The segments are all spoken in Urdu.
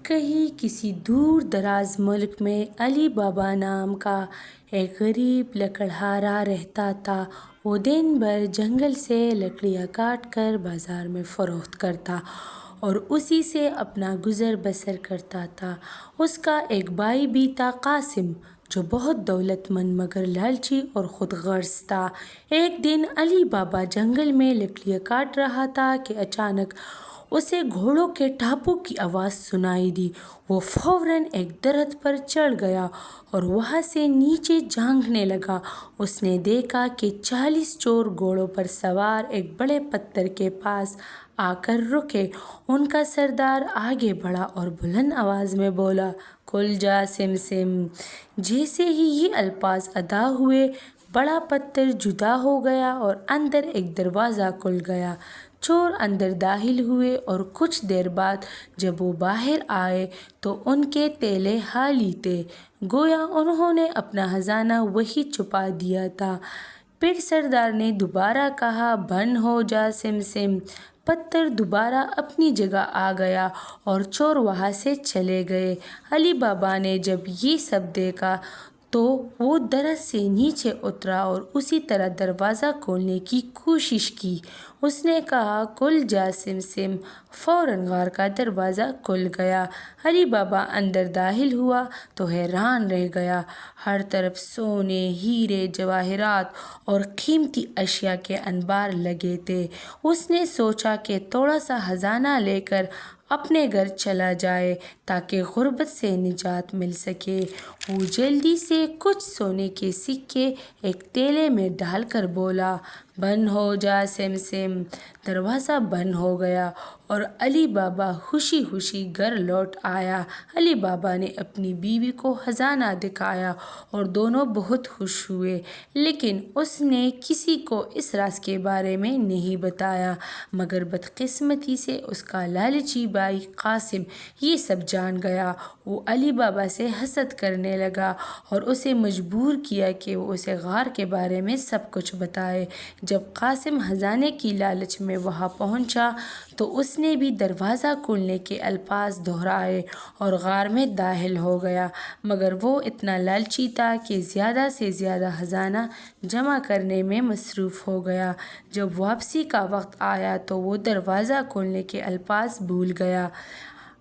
کہیں کسی دور دراز ملک میں علی بابا نام کا ایک غریب لکڑہارا رہتا تھا۔ وہ دن بھر جنگل سے لکڑیاں کاٹ کر بازار میں فروخت کرتا اور اسی سے اپنا گزر بسر کرتا تھا۔ اس کا ایک بھائی بھی تھا، قاسم، جو بہت دولت مند مگر لالچی اور خود غرض تھا۔ ایک دن علی بابا جنگل میں لکڑیاں کاٹ رہا تھا کہ اچانک اسے گھوڑوں کے ٹاپوں کی آواز سنائی دی۔ وہ فوراً ایک درخت پر چڑھ گیا اور وہاں سے نیچے جھانکنے لگا۔ اس نے دیکھا کہ 40 چور گھوڑوں پر سوار ایک بڑے پتھر کے پاس آ کر رکے۔ ان کا سردار آگے بڑھا اور بلند آواز میں بولا، "کھل جا سمسم"۔ جیسے ہی یہ الفاظ ادا ہوئے، بڑا پتھر جدا ہو گیا اور اندر ایک دروازہ کھل گیا۔ چور اندر داخل ہوئے اور کچھ دیر بعد جب وہ باہر آئے تو ان کے تھیلے خالی تھے، گویا انہوں نے اپنا خزانہ وہیں چھپا دیا تھا۔ پھر سردار نے دوبارہ کہا، "بند ہو جا سمسم"۔ پتھر دوبارہ اپنی جگہ آ گیا اور چور وہاں سے چلے گئے۔ علی بابا نے جب یہ سب دیکھا تو وہ درخت سے نیچے اترا اور اسی طرح دروازہ کھولنے کی کوشش کی۔ اس نے کہا، "کھل جا سمسم"۔ فوراً غار کا دروازہ کھل گیا۔ علی بابا اندر داخل ہوا تو حیران رہ گیا۔ ہر طرف سونے، ہیرے، جواہرات اور قیمتی اشیاء کے انبار لگے تھے۔ اس نے سوچا کہ تھوڑا سا خزانہ لے کر اپنے گھر چلا جائے تاکہ غربت سے نجات مل سکے۔ وہ جلدی سے کچھ سونے کے سکے ایک تھیلے میں ڈال کر بولا، "بند ہو جا سمسم"۔ دروازہ بند ہو گیا اور علی بابا خوشی خوشی گھر لوٹ آیا۔ علی بابا نے اپنی بیوی کو خزانہ دکھایا اور دونوں بہت خوش ہوئے، لیکن اس نے کسی کو اس راز کے بارے میں نہیں بتایا۔ مگر بدقسمتی سے اس کا لالچی بھائی قاسم یہ سب جان گیا۔ وہ علی بابا سے حسد کرنے لگا اور اسے مجبور کیا کہ وہ اسے غار کے بارے میں سب کچھ بتائے۔ جب قاسم خزانے کی لالچ میں وہاں پہنچا تو اس نے بھی دروازہ کھولنے کے الفاظ دہرائے اور غار میں داخل ہو گیا، مگر وہ اتنا لالچی تھا کہ زیادہ سے زیادہ خزانہ جمع کرنے میں مصروف ہو گیا۔ جب واپسی کا وقت آیا تو وہ دروازہ کھولنے کے الفاظ بھول گیا۔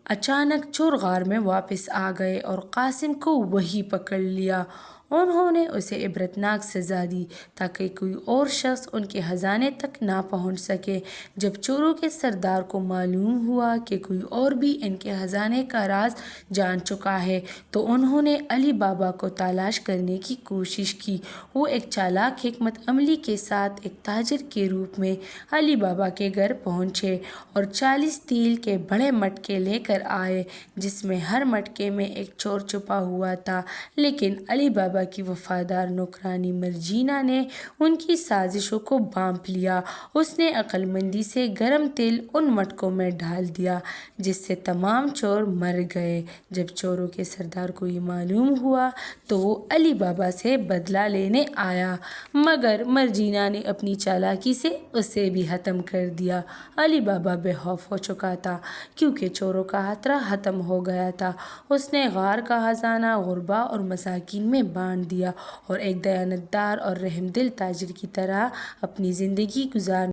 اچانک چور غار میں واپس آ گئے اور قاسم کو وہیں پکڑ لیا۔ انہوں نے اسے عبرتناک سزا دی تاکہ کوئی اور شخص ان کے خزانے تک نہ پہنچ سکے۔ جب چوروں کے سردار کو معلوم ہوا کہ کوئی اور بھی ان کے خزانے کا راز جان چکا ہے تو انہوں نے علی بابا کو تلاش کرنے کی کوشش کی۔ وہ ایک چالاک حکمت عملی کے ساتھ ایک تاجر کے روپ میں علی بابا کے گھر پہنچے اور 40 تیل کے بڑے مٹکے لے کر آئے، جس میں ہر مٹکے میں ایک چور چھپا ہوا تھا۔ لیکن علی بابا کی وفادار نوکرانی مرجینا نے ان کی سازشوں کو بھانپ لیا۔ اس نے عقل مندی سے گرم تیل ان مٹکوں میں ڈال دیا، جس سے تمام چور مر گئے۔ جب چوروں کے سردار کو یہ معلوم ہوا تو وہ علی بابا سے بدلہ لینے آیا، مگر مرجینا نے اپنی چالاکی سے اسے بھی ختم کر دیا۔ علی بابا بے خوف ہو چکا تھا کیونکہ چوروں کا خطرہ ختم ہو گیا تھا۔ اس نے غار کا خزانہ غربا اور مساکین میں بانٹ دیا اور ایک دیانتدار اور رحم دل تاجر کی طرح اپنی زندگی گزارنے